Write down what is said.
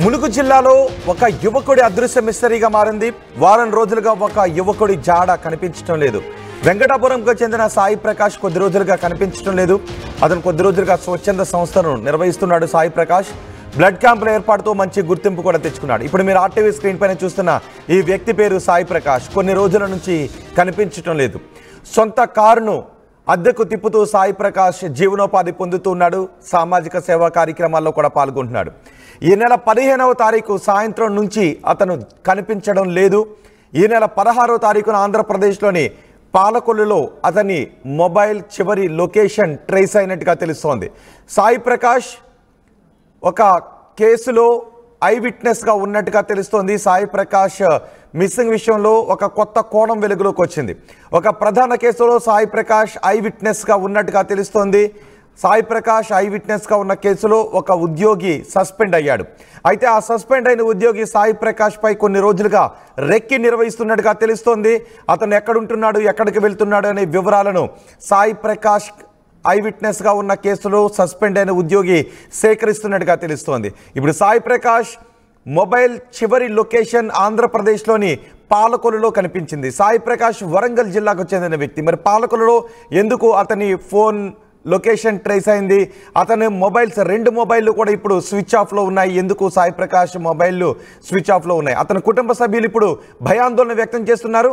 ములుగు జిల్లాలో ఒక యువకుడి అదృశ్య మిస్టరీగా మారింది. వారం రోజులుగా ఒక యువకుడి జాడ కనిపించడం లేదు. వెంకటాపురంకు చెందిన సాయి ప్రకాష్ కొద్ది రోజులుగా కనిపించడం లేదు. అతను కొద్ది రోజులుగా స్వచ్ఛంద సంస్థను నిర్వహిస్తున్నాడు. సాయి ప్రకాష్ బ్లడ్ క్యాంపుల ఏర్పాటుతో మంచి గుర్తింపు కూడా తెచ్చుకున్నాడు. ఇప్పుడు మీరు ఆర్టీవీ స్క్రీన్ పైన చూస్తున్న ఈ వ్యక్తి పేరు సాయి ప్రకాష్. కొన్ని రోజుల నుంచి కనిపించడం లేదు. సొంత కారును అద్దెకు తిప్పుతూ సాయి ప్రకాష్ జీవనోపాధి పొందుతున్నాడు. సామాజిక సేవా కార్యక్రమాల్లో కూడా పాల్గొంటున్నాడు. ఈ నెల 15వ తారీఖు సాయంత్రం నుంచి అతను కనిపించడం లేదు. ఈ నెల 16వ తారీఖున ఆంధ్రప్రదేశ్లోని పాలకొల్లులో అతని మొబైల్ చివరి లొకేషన్ ట్రేస్ అయినట్టుగా తెలుస్తోంది. సాయి ప్రకాష్ ఒక కేసులో ఐ విట్నెస్గా ఉన్నట్టుగా తెలుస్తోంది. సాయి ప్రకాష్ మిస్సింగ్ విషయంలో ఒక కొత్త కోణం వెలుగులోకి వచ్చింది. ఒక ప్రధాన కేసులో సాయి ప్రకాష్ ఐ విట్నెస్గా ఉన్నట్టుగా తెలుస్తోంది. సాయి ప్రకాష్ ఐ విట్నెస్గా ఉన్న కేసులో ఒక ఉద్యోగి సస్పెండ్ అయ్యాడు. అయితే ఆ సస్పెండ్ అయిన ఉద్యోగి సాయి ప్రకాష్ పై కొన్ని రోజులుగా రెక్కి నిర్వహిస్తున్నట్టుగా తెలుస్తోంది. అతను ఎక్కడుంటున్నాడు, ఎక్కడికి వెళ్తున్నాడు అనే వివరాలను సాయి ప్రకాష్ ఐ విట్నెస్గా ఉన్న కేసులో సస్పెండ్ అయిన ఉద్యోగి సేకరిస్తున్నట్టుగా తెలుస్తోంది. ఇప్పుడు సాయి ప్రకాష్ మొబైల్ చివరి లొకేషన్ ఆంధ్రప్రదేశ్లోని పాలకొల్లులో కనిపించింది. సాయి ప్రకాష్ వరంగల్ జిల్లాకు చెందిన వ్యక్తి. మరి పాలకొల్లులో ఎందుకు అతని ఫోన్ లొకేషన్ ట్రేస్ అయింది? అతని మొబైల్స్ 2 మొబైల్లు కూడా ఇప్పుడు స్విచ్ ఆఫ్లో ఉన్నాయి. ఎందుకు సాయి ప్రకాష్ మొబైల్లు స్విచ్ ఆఫ్లో ఉన్నాయి? అతని కుటుంబ సభ్యులు ఇప్పుడు భయాందోళన వ్యక్తం చేస్తున్నారు.